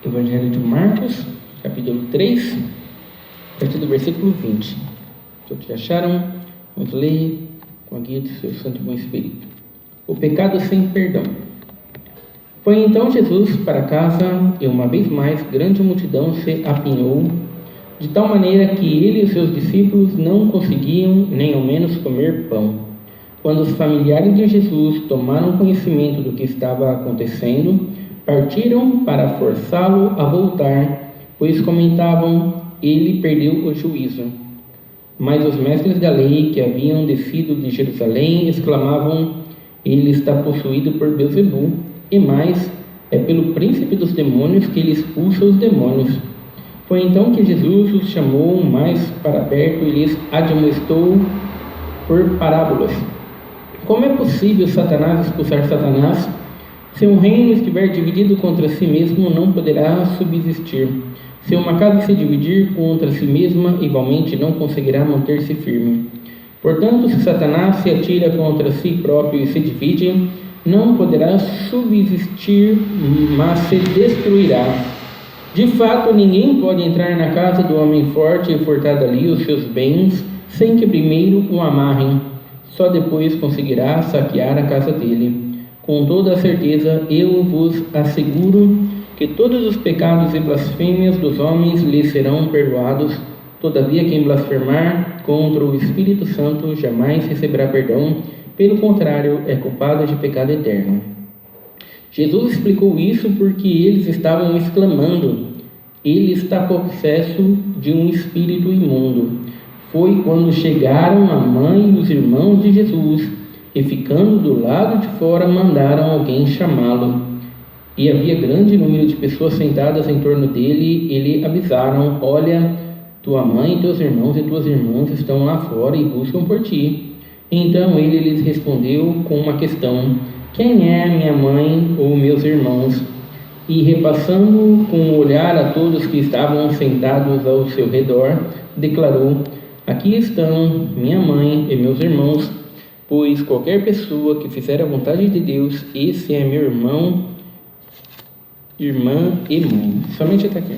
Evangelho de Marcos, capítulo 3, a partir do versículo 20. Todos acharam? Vamos ler com a guia do seu Santo Bom Espírito. O pecado sem perdão. Foi então Jesus para casa e uma vez mais grande multidão se apinhou, de tal maneira que ele e os seus discípulos não conseguiam nem ao menos comer pão. Quando os familiares de Jesus tomaram conhecimento do que estava acontecendo, partiram para forçá-lo a voltar, pois comentavam: ele perdeu o juízo. Mas os mestres da lei, que haviam descido de Jerusalém, exclamavam: ele está possuído por Beelzebul, e mais, é pelo príncipe dos demônios que ele expulsa os demônios. Foi então que Jesus os chamou mais para perto e lhes admoestou por parábolas: como é possível Satanás expulsar Satanás? Se um reino estiver dividido contra si mesmo, não poderá subsistir. Se uma casa se dividir contra si mesma, igualmente não conseguirá manter-se firme. Portanto, se Satanás se atira contra si próprio e se divide, não poderá subsistir, mas se destruirá. De fato, ninguém pode entrar na casa do homem forte e furtar dali os seus bens, sem que primeiro o amarrem. Só depois conseguirá saquear a casa dele. Com toda a certeza, eu vos asseguro que todos os pecados e blasfêmias dos homens lhes serão perdoados. Todavia, quem blasfemar contra o Espírito Santo jamais receberá perdão. Pelo contrário, é culpado de pecado eterno. Jesus explicou isso porque eles estavam exclamando: ele está possesso de um espírito imundo. Foi quando chegaram a mãe e os irmãos de Jesus, e ficando do lado de fora, mandaram alguém chamá-lo. E havia grande número de pessoas sentadas em torno dele, e lhe avisaram: olha, tua mãe, teus irmãos e tuas irmãs estão lá fora e buscam por ti. Então ele lhes respondeu com uma questão: quem é minha mãe ou meus irmãos? E repassando com o olhar a todos que estavam sentados ao seu redor, declarou: aqui estão minha mãe e meus irmãos, pois qualquer pessoa que fizer a vontade de Deus, esse é meu irmão, irmã e mãe. Somente até aqui.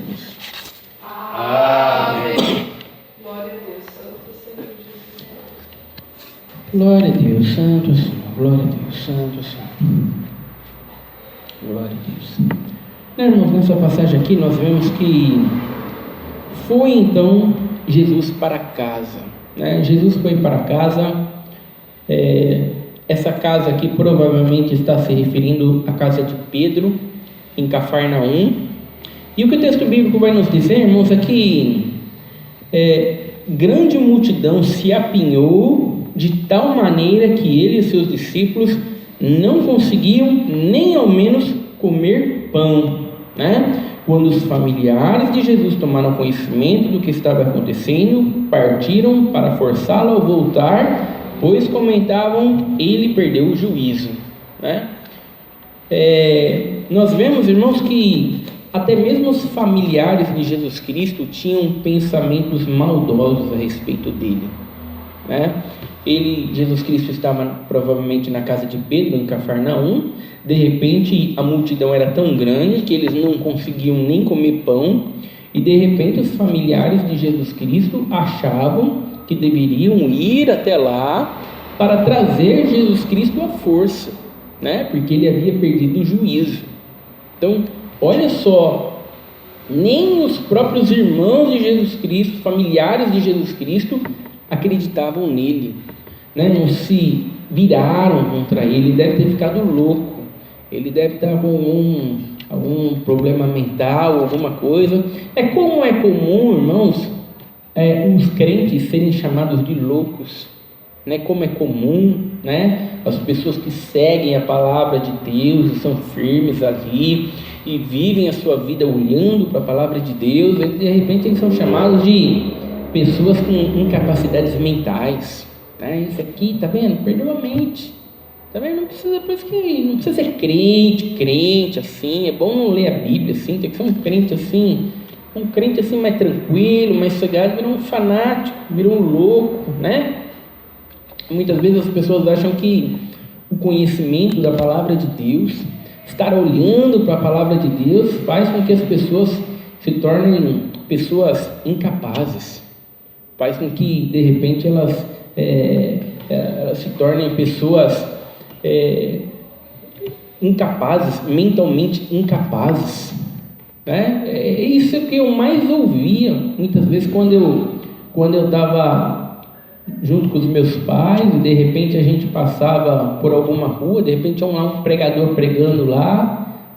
Amém. Glória a Deus, Santo Senhor Jesus. Glória a Deus, Santo Senhor. Glória a Deus, Santo Senhor. Glória a Deus. Irmãos, nessa passagem aqui nós vemos que foi então Jesus para casa, né? Jesus foi para casa. Essa casa aqui provavelmente está se referindo à casa de Pedro, em Cafarnaum. E o que o texto bíblico vai nos dizer, irmãos, é que grande multidão se apinhou de tal maneira que ele e seus discípulos não conseguiam nem ao menos comer pão, né? Quando os familiares de Jesus tomaram conhecimento do que estava acontecendo, partiram para forçá-lo a voltar, pois comentavam: ele perdeu o juízo, né? Nós vemos, irmãos, que até mesmo os familiares de Jesus Cristo tinham pensamentos maldosos a respeito dele, né? Jesus Cristo estava provavelmente na casa de Pedro, em Cafarnaum. De repente a multidão era tão grande que eles não conseguiam nem comer pão, e de repente os familiares de Jesus Cristo achavam que deveriam ir até lá para trazer Jesus Cristo à força, né? Porque ele havia perdido o juízo. Então, olha só, nem os próprios irmãos de Jesus Cristo, familiares de Jesus Cristo, acreditavam nele, né? Não se viraram contra ele. Ele deve ter ficado louco, ele deve estar com algum problema mental, alguma coisa. Como é comum, irmãos, os crentes serem chamados de loucos, né? Como é comum, né? As pessoas que seguem a palavra de Deus e são firmes ali e vivem a sua vida olhando para a palavra de Deus, e de repente eles são chamados de pessoas com incapacidades mentais, né? Isso aqui, tá vendo? Perdeu a mente, tá vendo? Não precisa ser crente assim. É bom não ler a Bíblia assim, tem que ser um crente assim mais tranquilo, mais sossegado. Virou um fanático, virou um louco, né? Muitas vezes as pessoas acham que o conhecimento da palavra de Deus estar olhando para a palavra de Deus faz com que as pessoas se tornem pessoas incapazes, faz com que de repente elas se tornem pessoas incapazes, mentalmente incapazes, né? É isso que eu mais ouvia muitas vezes quando eu estava junto com os meus pais e de repente a gente passava por alguma rua, de repente tinha um pregador pregando lá,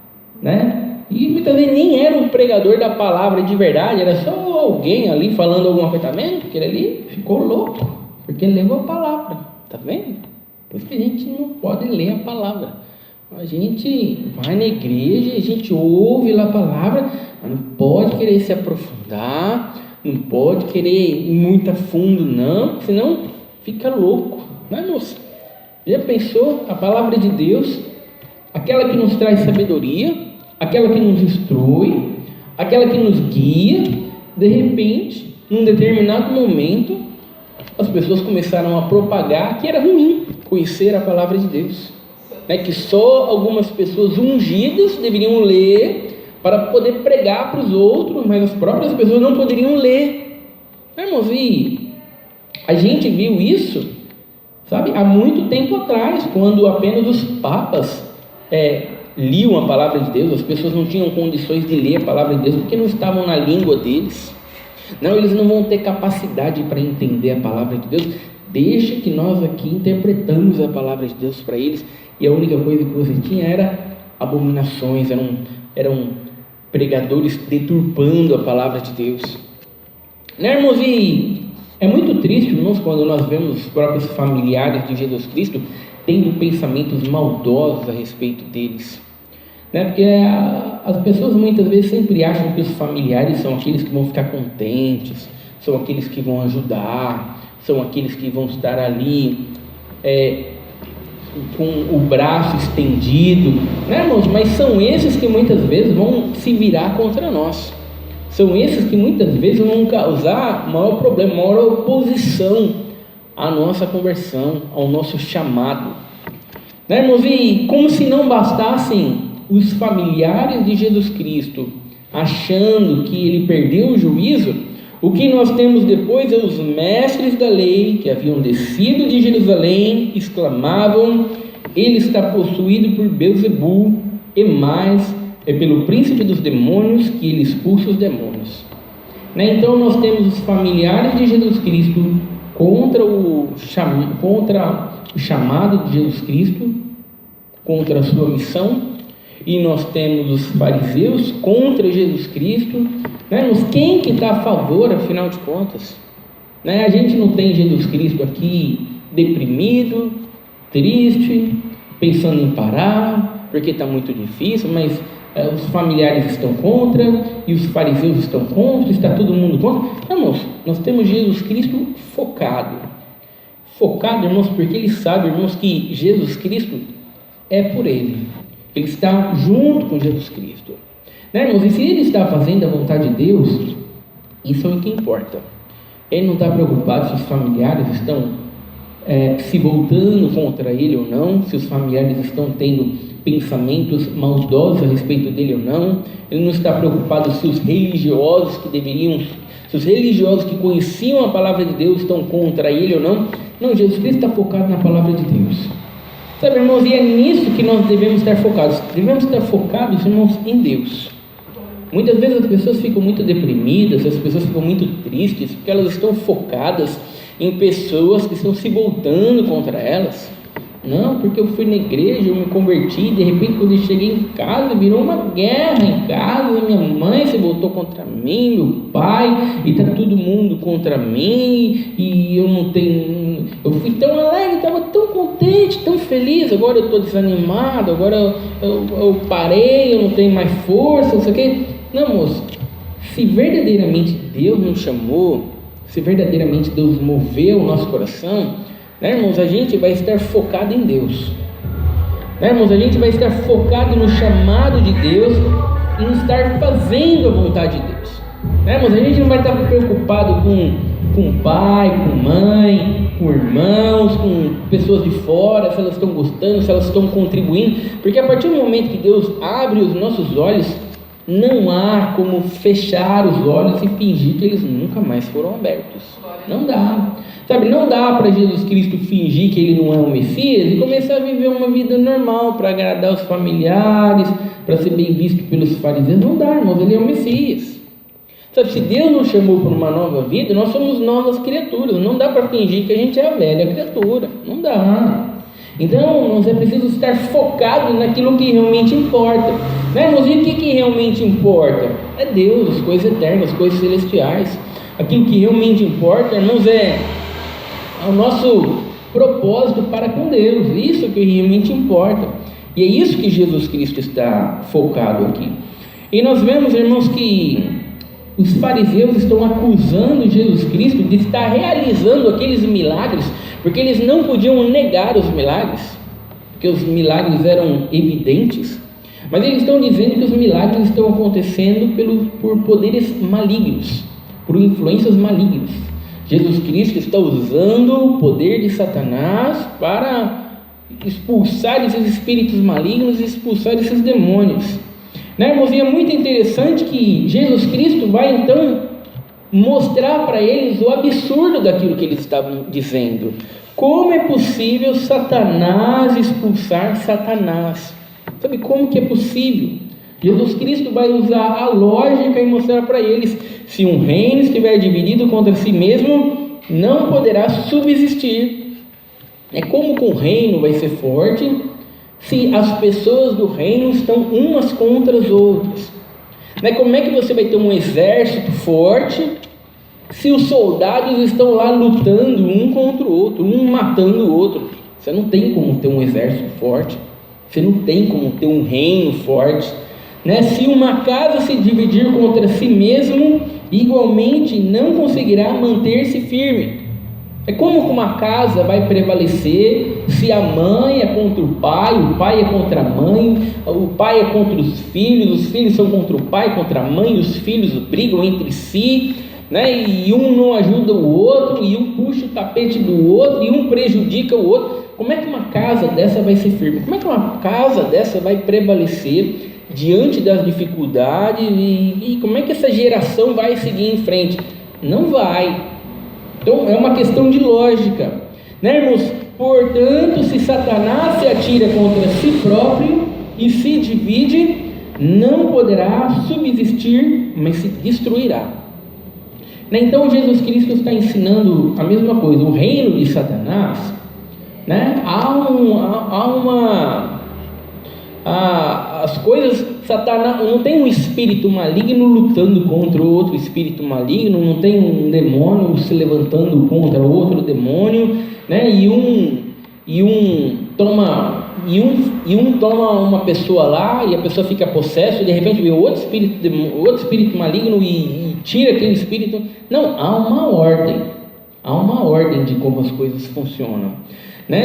né? E muitas vezes nem era um pregador da palavra de verdade, era só alguém ali falando alguma coisa. Tá vendo? Aquele ali ficou louco, porque ele levou a palavra, tá vendo? Por isso que a gente não pode ler a palavra. A gente vai na igreja, a gente ouve lá a palavra, mas não pode querer se aprofundar, não pode querer ir muito a fundo não, senão fica louco, né, moça? Já pensou? A palavra de Deus, aquela que nos traz sabedoria, aquela que nos instrui, aquela que nos guia, de repente, num determinado momento, as pessoas começaram a propagar que era ruim conhecer a palavra de Deus, né? Que só algumas pessoas ungidas deveriam ler para poder pregar para os outros, mas as próprias pessoas não poderiam ler. Irmãos, e a gente viu isso, sabe, há muito tempo atrás, quando apenas os papas liam a palavra de Deus. As pessoas não tinham condições de ler a palavra de Deus porque não estavam na língua deles. Não, eles não vão ter capacidade para entender a palavra de Deus. Deixa que nós aqui interpretamos a palavra de Deus para eles. E a única coisa que você tinha era abominações, eram pregadores deturpando a palavra de Deus, né, irmãos? E é muito triste, irmãos, quando nós vemos os próprios familiares de Jesus Cristo tendo pensamentos maldosos a respeito deles, né? Porque as pessoas muitas vezes sempre acham que os familiares são aqueles que vão ficar contentes, são aqueles que vão ajudar, são aqueles que vão estar ali com o braço estendido, né, irmãos? Mas são esses que muitas vezes vão se virar contra nós, são esses que muitas vezes vão causar maior problema, maior oposição à nossa conversão, ao nosso chamado, né, irmãos? E como se não bastassem os familiares de Jesus Cristo achando que ele perdeu o juízo, o que nós temos depois é os mestres da lei que haviam descido de Jerusalém, exclamavam: ele está possuído por Beelzebul, e mais é pelo príncipe dos demônios que ele expulsa os demônios, né? Então nós temos os familiares de Jesus Cristo contra o chamado de Jesus Cristo, contra a sua missão, e nós temos os fariseus contra Jesus Cristo, né? Mas quem que está a favor, afinal de contas, né? A gente não tem Jesus Cristo aqui deprimido, triste, pensando em parar, porque está muito difícil, mas os familiares estão contra, e os fariseus estão contra, está todo mundo contra. Irmãos, nós temos Jesus Cristo focado, irmãos, porque ele sabe, irmãos, que Jesus Cristo é por ele, ele está junto com Jesus Cristo, né, irmãos? E se ele está fazendo a vontade de Deus, isso é o que importa. Ele não está preocupado se os familiares estão se voltando contra ele ou não, se os familiares estão tendo pensamentos maldosos a respeito dele ou não. Ele não está preocupado se os religiosos que conheciam a palavra de Deus estão contra ele ou não. Não, Jesus Cristo está focado na palavra de Deus, sabe, irmãos? E é nisso que nós devemos estar focados. Devemos estar focados, irmãos, em Deus. Muitas vezes as pessoas ficam muito deprimidas, as pessoas ficam muito tristes, porque elas estão focadas em pessoas que estão se voltando contra elas. Não, porque eu fui na igreja, eu me converti, de repente quando eu cheguei em casa, virou uma guerra em casa, minha mãe se voltou contra mim, meu pai, e está todo mundo contra mim, e eu fui tão alegre, estava tão contente, tão feliz, agora eu estou desanimado, agora eu parei, eu não tenho mais força, não sei o quê. Não, moço, se verdadeiramente Deus nos chamou, se verdadeiramente Deus moveu o nosso coração, né, irmãos, a gente vai estar focado em Deus, né, irmãos? A gente vai estar focado no chamado de Deus, em estar fazendo a vontade de Deus, né, irmãos? A gente não vai estar preocupado com com pai, com mãe, com irmãos, com pessoas de fora, se elas estão gostando, se elas estão contribuindo, porque a partir do momento que Deus abre os nossos olhos, não há como fechar os olhos e fingir que eles nunca mais foram abertos. Não dá. Sabe, não dá para Jesus Cristo fingir que ele não é o Messias e começar a viver uma vida normal para agradar os familiares, para ser bem visto pelos fariseus. Não dá, irmãos, ele é o Messias. Sabe, se Deus nos chamou para uma nova vida, nós somos novas criaturas. Não dá para fingir que a gente é a velha criatura. Não dá. Então, nós é preciso estar focado naquilo que realmente importa. Né, irmãos? E o que realmente importa? É Deus, as coisas eternas, as coisas celestiais. Aquilo que realmente importa, irmãos, é o nosso propósito para com Deus. Isso que realmente importa. E é isso que Jesus Cristo está focado aqui. E nós vemos, irmãos, que os fariseus estão acusando Jesus Cristo de estar realizando aqueles milagres, porque eles não podiam negar os milagres, porque os milagres eram evidentes, mas eles estão dizendo que os milagres estão acontecendo por poderes malignos, por influências malignas. Jesus Cristo está usando o poder de Satanás para expulsar esses espíritos malignos e expulsar esses demônios. Né, irmãos? E é muito interessante que Jesus Cristo vai então mostrar para eles o absurdo daquilo que eles estavam dizendo. Como é possível Satanás expulsar Satanás? Sabe como que é possível? Jesus Cristo vai usar a lógica e mostrar para eles: se um reino estiver dividido contra si mesmo, não poderá subsistir. Como que um reino vai ser forte se as pessoas do reino estão umas contra as outras? Como é que você vai ter um exército forte se os soldados estão lá lutando um contra o outro, um matando o outro? Você não tem como ter um exército forte, você não tem como ter um reino forte. Se uma casa se dividir contra si mesmo, igualmente não conseguirá manter-se firme. Como que uma casa vai prevalecer se a mãe é contra o pai é contra a mãe, o pai é contra os filhos são contra o pai, contra a mãe, os filhos brigam entre si, e um não ajuda o outro, e um puxa o tapete do outro, e um prejudica o outro? Como é que uma casa dessa vai ser firme? Como é que uma casa dessa vai prevalecer diante das dificuldades? E como é que essa geração vai seguir em frente? Não vai. Então é uma questão de lógica, irmãos? Portanto, se Satanás se atira contra si próprio e se divide, não poderá subsistir, mas se destruirá. Então Jesus Cristo está ensinando a mesma coisa. O reino de Satanás, as coisas, Satanás não tem um espírito maligno lutando contra outro espírito maligno, não tem um demônio se levantando contra outro demônio, e um toma uma pessoa lá e a pessoa fica possessa, e de repente vem outro espírito maligno e tira aquele espírito. Não, há uma ordem de como as coisas funcionam.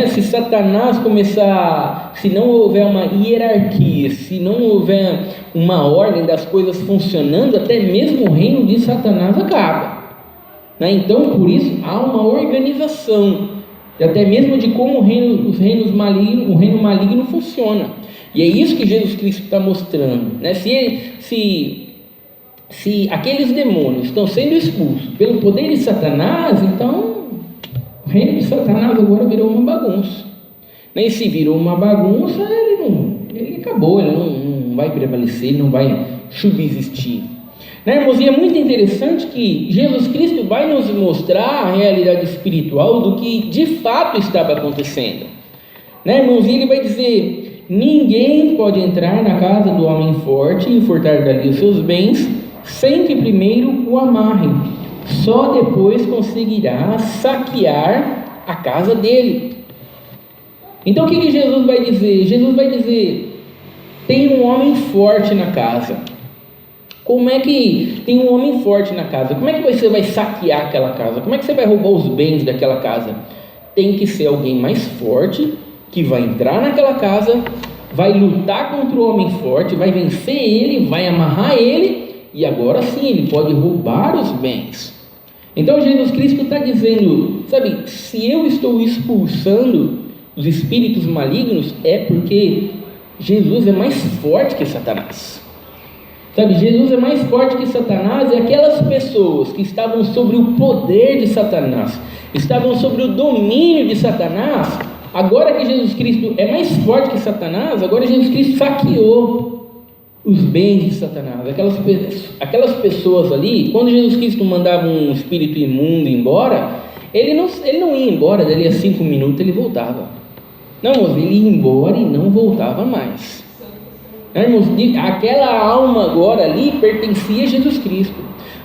Se Satanás começar, se não houver uma hierarquia, se não houver uma ordem das coisas funcionando, até mesmo o reino de Satanás acaba. Então, por isso, há uma organização, até mesmo de como o reino maligno funciona. E é isso que Jesus Cristo está mostrando. Se aqueles demônios estão sendo expulsos pelo poder de Satanás, então o reino de Satanás agora virou uma bagunça. E se virou uma bagunça, ele acabou, ele não vai prevalecer, ele não vai subsistir. Irmãos? E é muito interessante que Jesus Cristo vai nos mostrar a realidade espiritual do que de fato estava acontecendo. Irmãos? E ele vai dizer: ninguém pode entrar na casa do homem forte e furtar dali os seus bens, sem que primeiro o amarrem. Só depois conseguirá saquear a casa dele. Então o que Jesus vai dizer? Jesus vai dizer: tem um homem forte na casa. Como é que tem um homem forte na casa? Como é que você vai saquear aquela casa? Como é que você vai roubar os bens daquela casa? Tem que ser alguém mais forte, que vai entrar naquela casa, vai lutar contra o homem forte, vai vencer ele, vai amarrar ele, e agora sim ele pode roubar os bens. Então Jesus Cristo está dizendo, sabe, se eu estou expulsando os espíritos malignos, é porque Jesus é mais forte que Satanás. Sabe, Jesus é mais forte que Satanás, e aquelas pessoas que estavam sobre o poder de Satanás, estavam sobre o domínio de Satanás, agora que Jesus Cristo é mais forte que Satanás, agora Jesus Cristo saqueou os bens de Satanás. Aquelas pessoas ali, quando Jesus Cristo mandava um espírito imundo embora, ele não ia embora, dali a 5 minutos ele voltava. Não, irmãos, ele ia embora e não voltava mais. Não, irmãos, aquela alma agora ali pertencia a Jesus Cristo.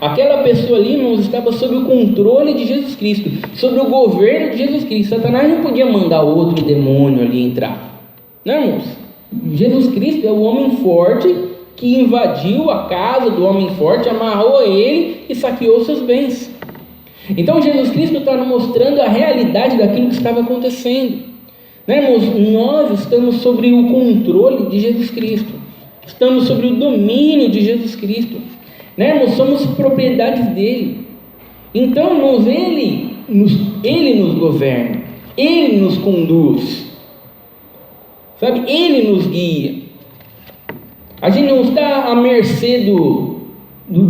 Aquela pessoa ali, irmãos, estava sob o controle de Jesus Cristo, sobre o governo de Jesus Cristo. Satanás não podia mandar outro demônio ali entrar. Não, irmãos, Jesus Cristo é o homem forte que invadiu a casa do homem forte, amarrou ele e saqueou seus bens. Então Jesus Cristo está nos mostrando a realidade daquilo que estava acontecendo. Né, irmãos, nós estamos sobre o controle de Jesus Cristo, estamos sobre o domínio de Jesus Cristo, né, irmãos, somos propriedades dele. Então, irmãos, ele nos governa, ele nos conduz, sabe, ele nos guia. A gente não está à mercê do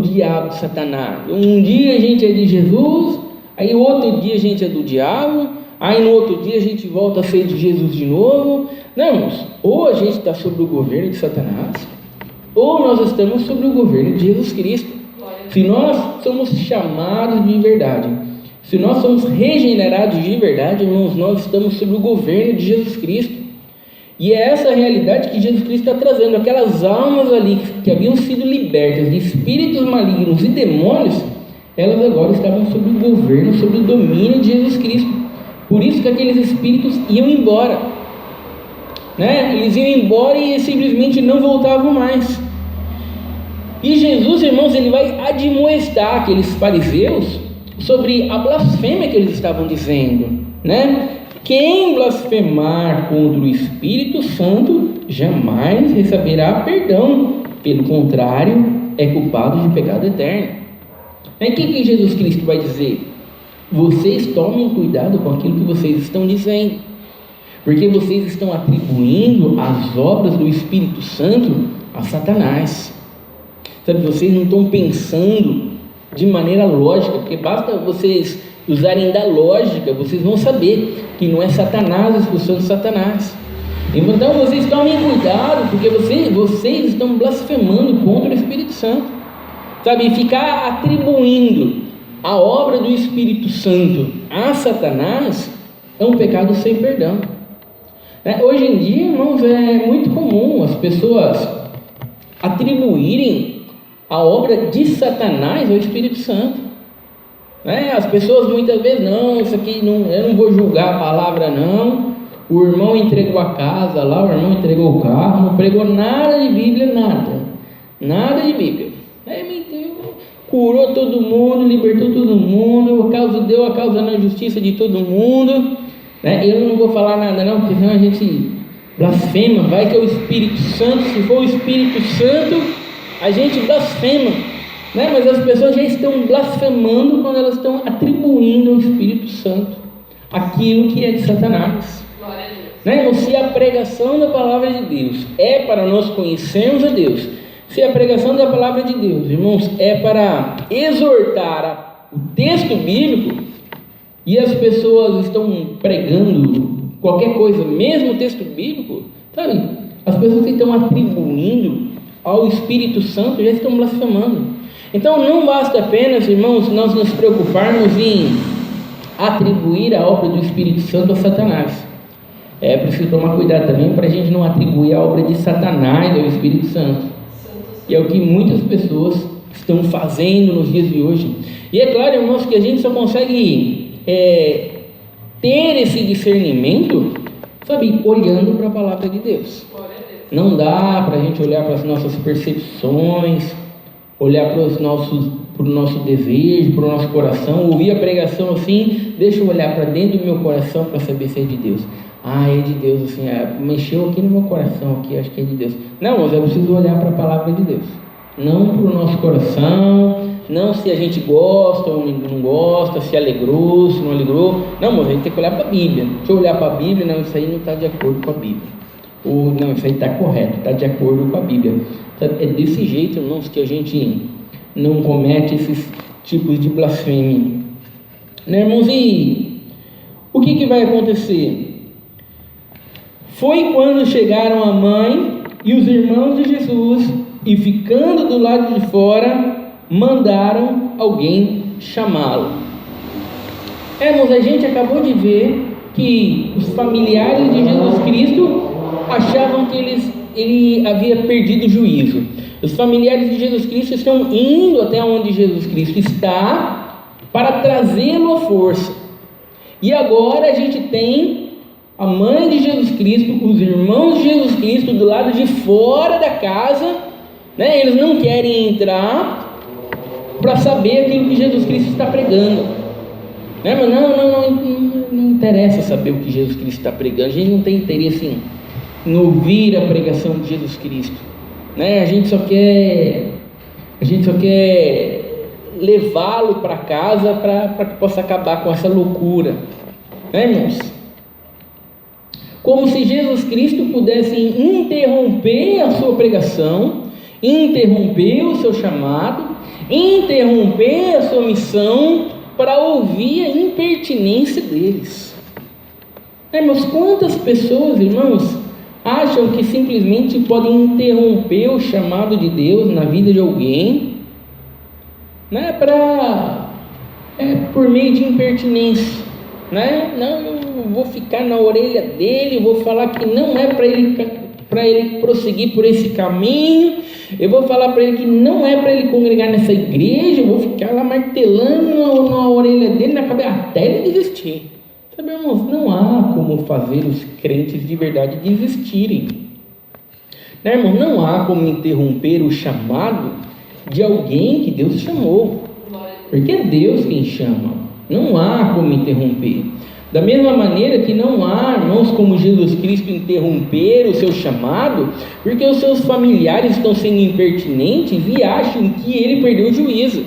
diabo, de Satanás. Um dia a gente é de Jesus, aí outro dia a gente é do diabo, aí no outro dia a gente volta a ser de Jesus de novo. Não, irmãos, ou a gente está sobre o governo de Satanás, ou nós estamos sobre o governo de Jesus Cristo. Se nós somos chamados de verdade, se nós somos regenerados de verdade, irmãos, nós estamos sobre o governo de Jesus Cristo. E é essa a realidade que Jesus Cristo está trazendo. Aquelas almas ali que haviam sido libertas de espíritos malignos e demônios, elas agora estavam sob o governo, sob o domínio de Jesus Cristo. Por isso que aqueles espíritos iam embora, né? Eles iam embora e simplesmente não voltavam mais. E Jesus, irmãos, ele vai admoestar aqueles fariseus sobre a blasfêmia que eles estavam dizendo, né? Quem blasfemar contra o Espírito Santo jamais receberá perdão, pelo contrário, é culpado de pecado eterno. Aí o que Jesus Cristo vai dizer? Vocês tomem cuidado com aquilo que vocês estão dizendo, porque vocês estão atribuindo as obras do Espírito Santo a Satanás. Sabe, vocês não estão pensando de maneira lógica, porque basta vocês usarem da lógica, vocês vão saber que não é Satanás expulsando Satanás. Então vocês tomem cuidado, porque vocês estão blasfemando contra o Espírito Santo. Sabe, ficar atribuindo a obra do Espírito Santo a Satanás é um pecado sem perdão. Hoje em dia, irmãos, é muito comum as pessoas atribuírem a obra de Satanás ao Espírito Santo. As pessoas muitas vezes, não, isso aqui não, eu não vou julgar a palavra não, o irmão entregou a casa lá, o irmão entregou o carro, não pregou nada de Bíblia, nada de Bíblia. Curou todo mundo, libertou todo mundo, deu a causa na justiça de todo mundo, né? Eu não vou falar nada não, porque senão a gente blasfema, vai que é o Espírito Santo, se for o Espírito Santo, a gente blasfema, né? Mas as pessoas já estão blasfemando quando elas estão atribuindo ao Espírito Santo aquilo que é de Satanás. Né? Se a pregação da palavra de Deus é para nós conhecermos a Deus, se a pregação da palavra de Deus, irmãos, é para exortar o texto bíblico, e as pessoas estão pregando qualquer coisa, mesmo o texto bíblico, sabe? As pessoas que estão atribuindo ao Espírito Santo já estão blasfemando. Então não basta apenas, irmãos, nós nos preocuparmos em atribuir a obra do Espírito Santo a Satanás. É preciso tomar cuidado também para a gente não atribuir a obra de Satanás ao Espírito Santo. E é o que muitas pessoas estão fazendo nos dias de hoje. E é claro, irmãos, que a gente só consegue ter esse discernimento, sabe, olhando para a palavra de Deus. Não dá para a gente olhar para as nossas percepções, olhar para o nosso desejo, para o nosso coração, ouvir a pregação assim, deixa eu olhar para dentro do meu coração para saber se é de Deus. É de Deus, assim, mexeu aqui no meu coração, aqui, acho que é de Deus. Não, mas eu preciso olhar para a palavra de Deus. não para o nosso coração, não se a gente gosta ou não gosta, se alegrou, se não alegrou. Não, mas a gente tem que olhar para a Bíblia. Se eu olhar para a Bíblia, não, isso aí não está de acordo com a Bíblia. Ou não, isso aí está correto, está de acordo com a Bíblia. É desse jeito, irmãos, que a gente não comete esses tipos de blasfêmia. Né, irmãos? E o que vai acontecer? Foi quando chegaram a mãe e os irmãos de Jesus, e ficando do lado de fora, mandaram alguém chamá-lo. Irmãos, a gente acabou de ver que os familiares de Jesus Cristo achavam que ele havia perdido o juízo. Os familiares de Jesus Cristo estão indo até onde Jesus Cristo está para trazê-lo à força. E agora a gente tem a mãe de Jesus Cristo, os irmãos de Jesus Cristo do lado de fora da casa, né? Eles não querem entrar para saber aquilo que Jesus Cristo está pregando, né? Mas não interessa saber o que Jesus Cristo está pregando. A gente não tem interesse em ouvir a pregação de Jesus Cristo, né? A gente só quer levá-lo para casa para que possa acabar com essa loucura, né, irmãos? Como se Jesus Cristo pudesse interromper a sua pregação, interromper o seu chamado, interromper a sua missão para ouvir a impertinência deles. Mas quantas pessoas, irmãos, acham que simplesmente podem interromper o chamado de Deus na vida de alguém, né, por meio de impertinência, né? Não, eu vou ficar na orelha dele, vou falar que não é para ele prosseguir por esse caminho, eu vou falar para ele que não é para ele congregar nessa igreja, eu vou ficar lá martelando na orelha dele, na cabeça, até ele desistir. Sabe, irmãos, não há como fazer os crentes de verdade desistirem, né, irmãos? Não há como interromper o chamado de alguém que Deus chamou, porque é Deus quem chama. Não há como interromper. Da mesma maneira que não há, irmãos, como Jesus Cristo interromper o seu chamado, porque os seus familiares estão sendo impertinentes e acham que ele perdeu o juízo.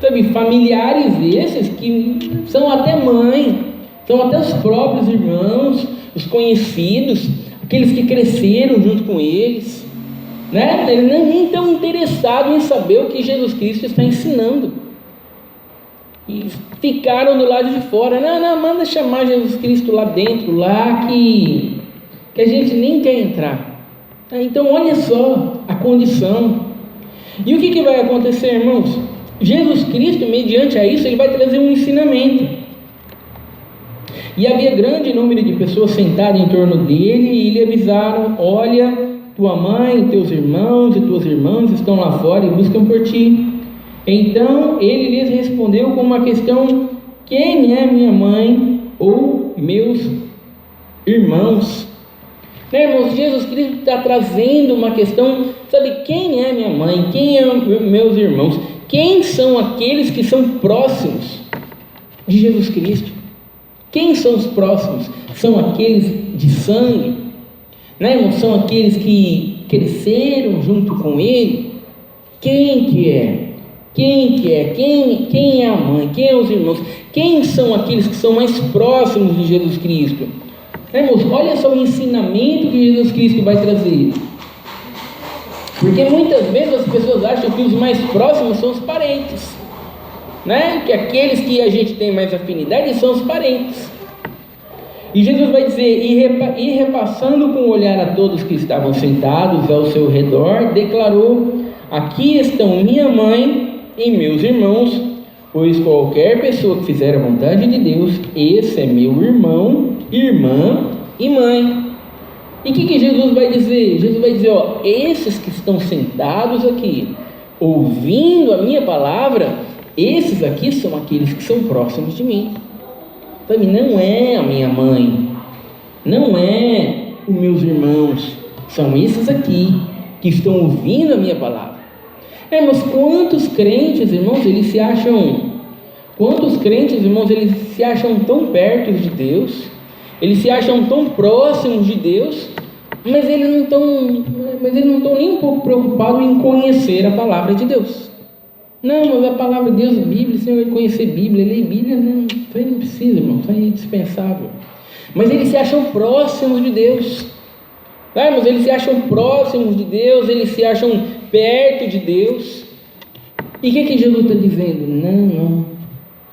Sabe, familiares esses que são até mãe, são até os próprios irmãos, os conhecidos, aqueles que cresceram junto com eles, né? Eles nem estão interessados em saber o que Jesus Cristo está ensinando. E ficaram do lado de fora. Não, manda chamar Jesus Cristo lá dentro, lá que a gente nem quer entrar. Então olha só a condição. E o que vai acontecer, irmãos? Jesus Cristo, mediante a isso, ele vai trazer um ensinamento. E havia grande número de pessoas sentadas em torno dele, e lhe avisaram: olha, tua mãe, teus irmãos e tuas irmãs estão lá fora e buscam por ti. Então ele lhes respondeu com uma questão: quem é minha mãe ou meus irmãos? Né, irmãos, Jesus Cristo está trazendo uma questão, sabe, quem é minha mãe, quem é meus irmãos? Quem são aqueles que são próximos de Jesus Cristo? Quem são os próximos? São aqueles de sangue, né, irmãos? São aqueles que cresceram junto com ele. Quem que é? Quem é a mãe? Quem é os irmãos? Quem são aqueles que são mais próximos de Jesus Cristo? Irmãos, olha só o ensinamento que Jesus Cristo vai trazer. Porque muitas vezes as pessoas acham que os mais próximos são os parentes, né? Que aqueles que a gente tem mais afinidade são os parentes. E Jesus vai dizer: e repassando com o olhar a todos que estavam sentados ao seu redor, declarou: aqui estão minha mãe e meus irmãos, pois qualquer pessoa que fizer a vontade de Deus, esse é meu irmão, irmã e mãe. E o que Jesus vai dizer? Jesus vai dizer: ó, esses que estão sentados aqui, ouvindo a minha palavra, esses aqui são aqueles que são próximos de mim. Sabe, não é a minha mãe, não é os meus irmãos, são esses aqui que estão ouvindo a minha palavra. Mas quantos crentes, irmãos, eles se acham tão perto de Deus, eles se acham tão próximos de Deus, mas eles não estão nem um pouco preocupados em conhecer a palavra de Deus. Não, mas a palavra de Deus, Bíblia, você vai conhecer Bíblia, ler Bíblia, não, isso aí não precisa, irmão, isso aí é dispensável. Mas eles se acham próximos de Deus. Mas eles se acham próximos de Deus, eles se acham perto de Deus. E o que Jesus está dizendo? Não.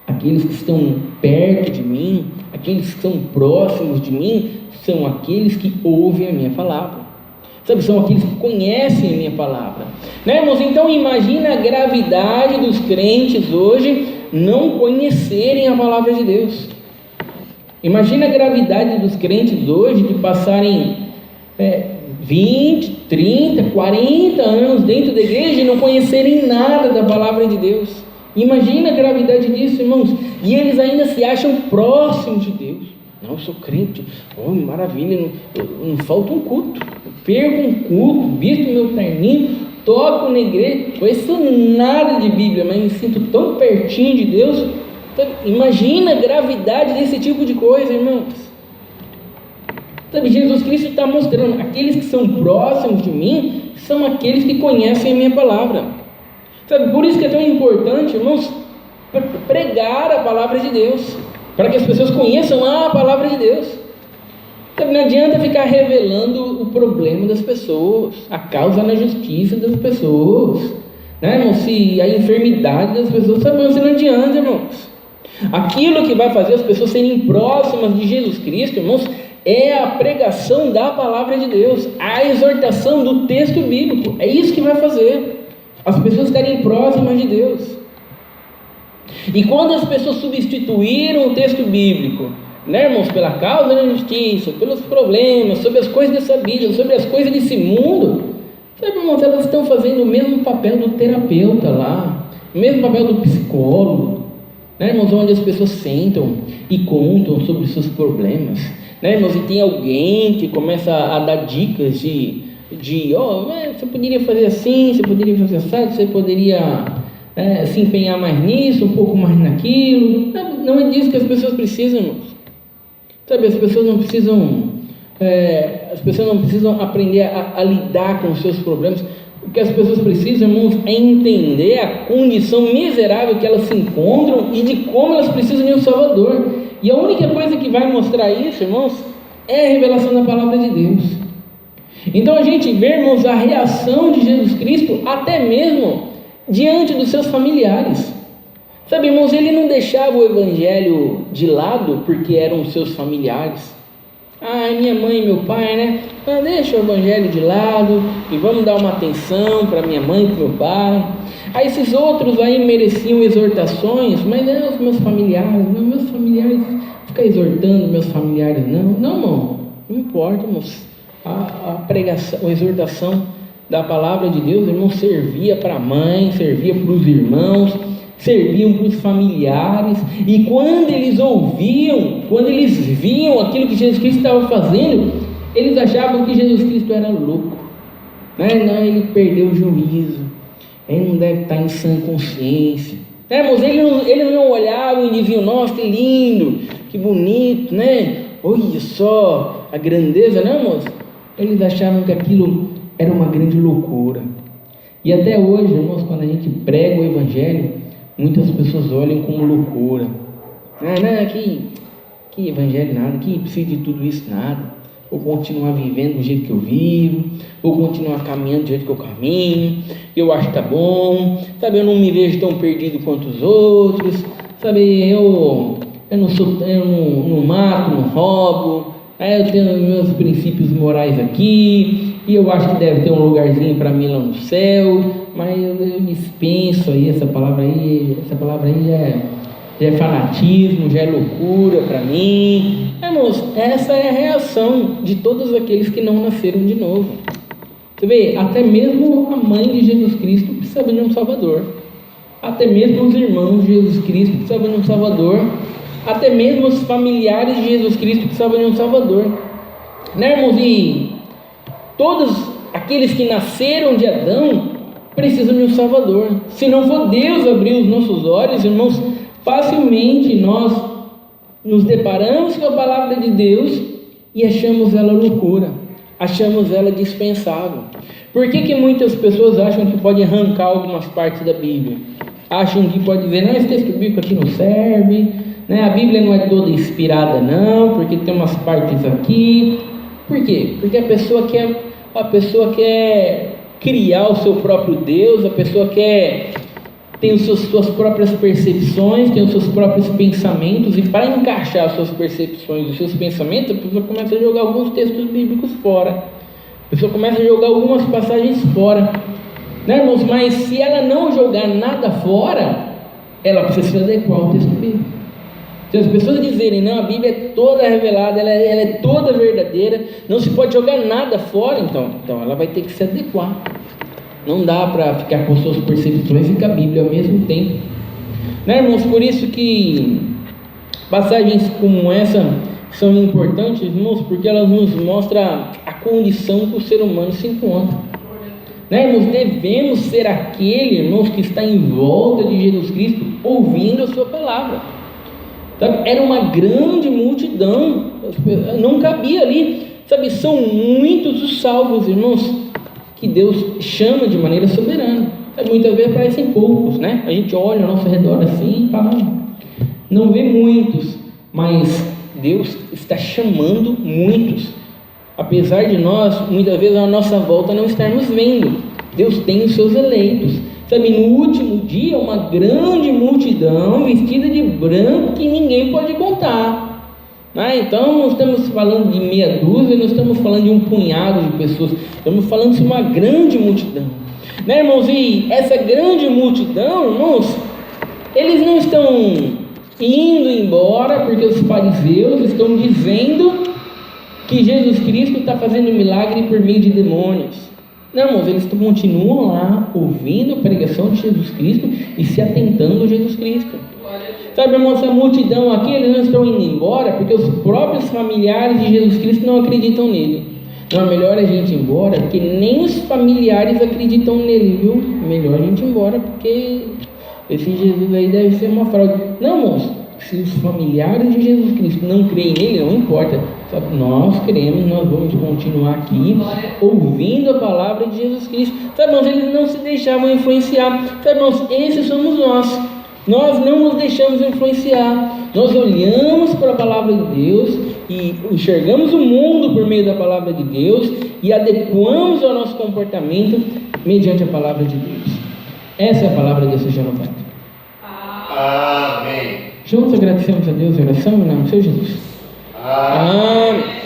Aqueles que estão perto de mim, aqueles que estão próximos de mim, são aqueles que ouvem a minha palavra. Sabe, são aqueles que conhecem a minha palavra. Irmãos? Então imagina a gravidade dos crentes hoje não conhecerem a palavra de Deus. Imagina a gravidade dos crentes hoje de passarem 20, 30, 40 anos dentro da igreja e não conhecerem nada da palavra de Deus. Imagina a gravidade disso, irmãos. E eles ainda se acham próximos de Deus. Não, eu sou crente, maravilha, não falta um culto, eu perco um culto, visto meu terninho, toco na igreja, não conheço nada de Bíblia, mas me sinto tão pertinho de Deus. Imagina a gravidade desse tipo de coisa, irmãos. Sabe, Jesus Cristo está mostrando, aqueles que são próximos de mim, são aqueles que conhecem a minha palavra. Sabe, por isso que é tão importante, irmãos, pregar a palavra de Deus, para que as pessoas conheçam a palavra de Deus. Sabe, não adianta ficar revelando o problema das pessoas, a causa na justiça das pessoas, irmãos? Se a enfermidade das pessoas, sabe, mas não adianta, irmãos. Aquilo que vai fazer as pessoas serem próximas de Jesus Cristo, irmãos, é a pregação da palavra de Deus, a exortação do texto bíblico. É isso que vai fazer as pessoas estarem próximas de Deus. E quando as pessoas substituíram o texto bíblico, irmãos, pela causa da justiça, pelos problemas, sobre as coisas dessa vida, sobre as coisas desse mundo, sabe, irmãos, elas estão fazendo o mesmo papel do terapeuta lá, o mesmo papel do psicólogo, irmãos, onde as pessoas sentam e contam sobre os seus problemas, irmãos, e tem alguém que começa a dar dicas você poderia fazer assim, você poderia fazer assim, você poderia se empenhar mais nisso, um pouco mais naquilo. Não é disso que as pessoas precisam, irmãos. Sabe, as pessoas não precisam aprender a lidar com os seus problemas. O que as pessoas precisam, irmãos, é entender a condição miserável que elas se encontram e de como elas precisam de um Salvador. E a única coisa que vai mostrar isso, irmãos, é a revelação da palavra de Deus. Então a gente vê, irmãos, a reação de Jesus Cristo até mesmo diante dos seus familiares. Sabe, irmãos, ele não deixava o evangelho de lado porque eram os seus familiares. Minha mãe e meu pai, deixa o evangelho de lado e vamos dar uma atenção para minha mãe e para meu pai. Esses outros aí mereciam exortações, mas não os meus familiares, fica exortando meus familiares, não, irmão, não importa, irmãos. A pregação, a exortação da palavra de Deus, irmão, servia para a mãe, servia para os irmãos, serviam para os familiares. E quando eles viam aquilo que Jesus Cristo estava fazendo, eles achavam que Jesus Cristo era louco, não, ele perdeu o juízo, ele não deve estar em sã consciência, irmãos, eles não olhavam e diziam, nossa, que lindo, que bonito, olha só a grandeza, irmãos. Eles achavam que aquilo era uma grande loucura. E até hoje, irmãos, quando a gente prega o evangelho, muitas pessoas olham como loucura. Que evangelho nada, que precisa de tudo isso nada. Vou continuar vivendo do jeito que eu vivo, vou continuar caminhando do jeito que eu caminho, eu acho que tá bom, sabe, eu não me vejo tão perdido quanto os outros, sabe, eu não mato, não roubo, eu tenho meus princípios morais aqui, e eu acho que deve ter um lugarzinho para mim lá no céu, mas eu dispenso aí essa palavra aí já é fanatismo, já é loucura para mim. Irmãos, essa é a reação de todos aqueles que não nasceram de novo. Você vê, até mesmo a mãe de Jesus Cristo precisava de um Salvador, até mesmo os irmãos de Jesus Cristo precisavam de um Salvador, até mesmo os familiares de Jesus Cristo precisavam de um Salvador, irmãos? E todos aqueles que nasceram de Adão precisam de um Salvador. Se não for Deus abrir os nossos olhos, irmãos, facilmente nós nos deparamos com a palavra de Deus e achamos ela loucura, achamos ela dispensável. Por que muitas pessoas acham que pode arrancar algumas partes da Bíblia? Acham que pode dizer, não, esse texto bíblico aqui não serve, né? A Bíblia não é toda inspirada não, porque tem umas partes aqui. Por quê? Porque a pessoa quer criar o seu próprio Deus, a pessoa tem suas próprias percepções, tem os seus próprios pensamentos, e para encaixar as suas percepções, os seus pensamentos, a pessoa começa a jogar alguns textos bíblicos fora, a pessoa começa a jogar algumas passagens fora, né, irmãos? Mas se ela não jogar nada fora, ela precisa se adequar ao texto bíblico. Se as pessoas dizerem, não, a Bíblia é toda revelada, ela é toda verdadeira, não se pode jogar nada fora, então ela vai ter que se adequar. Não dá para ficar com suas percepções e com a Bíblia ao mesmo tempo, né, irmãos? Por isso que passagens como essa são importantes, irmãos, porque elas nos mostram a condição que o ser humano se encontra, né, irmãos? Devemos ser aquele, irmãos, que está em volta de Jesus Cristo, ouvindo a sua palavra. Sabe? Era uma grande multidão, não cabia ali, sabe? São muitos os salvos, irmãos, que Deus chama de maneira soberana. Muitas vezes parecem poucos, né? A gente olha ao nosso redor assim e fala, não vê muitos, mas Deus está chamando muitos, apesar de nós, muitas vezes à nossa volta não estarmos vendo. Deus tem os seus eleitos, sabe? No último dia, uma grande multidão vestida de branco que ninguém pode contar. Então não estamos falando de meia dúzia, não estamos falando de um punhado de pessoas, estamos falando de uma grande multidão, né, irmãos? E essa grande multidão, irmãos, eles não estão indo embora porque os fariseus estão dizendo que Jesus Cristo está fazendo milagre por meio de demônios. Não, irmãos, eles continuam lá ouvindo a pregação de Jesus Cristo e se atentando a Jesus Cristo. Sabe, irmãos, essa multidão aqui, eles não estão indo embora porque os próprios familiares de Jesus Cristo não acreditam nele. Não, é melhor a gente ir embora porque nem os familiares acreditam nele, viu? É melhor a gente ir embora porque esse Jesus aí deve ser uma fraude. Não, irmãos, se os familiares de Jesus Cristo não creem nele, não importa. Sabe, nós cremos, nós vamos continuar aqui ouvindo a palavra de Jesus Cristo. Sabe, irmãos, eles não se deixavam influenciar. Sabe, irmãos, esses somos nós. Nós não nos deixamos influenciar, nós olhamos para a palavra de Deus e enxergamos o mundo por meio da palavra de Deus e adequamos ao nosso comportamento mediante a palavra de Deus. Essa é a palavra de Deus seja louvada. Amém. Juntos agradecemos a Deus em oração, em nome do Senhor Jesus. Amém. Amém.